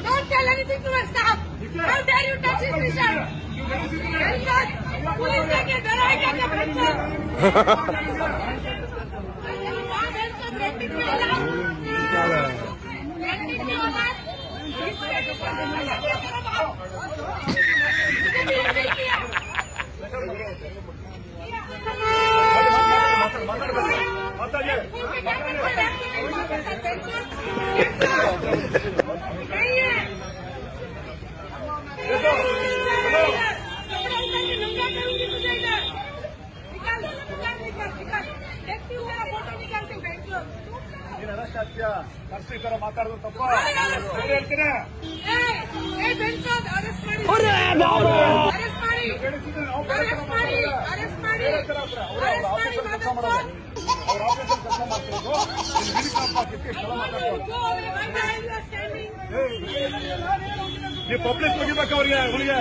Don't tell anything to us, staff. How dare you touch his mission? Police take it. ಈ ತರ ಮಾತಾಡೋದು ತಪ್ಪ ಹೇಳ್ತೀನಿ. ನೀವು ಪಬ್ಲಿಕ್ ಮುಗಿಬೇಕು ಅವರಿಗೆ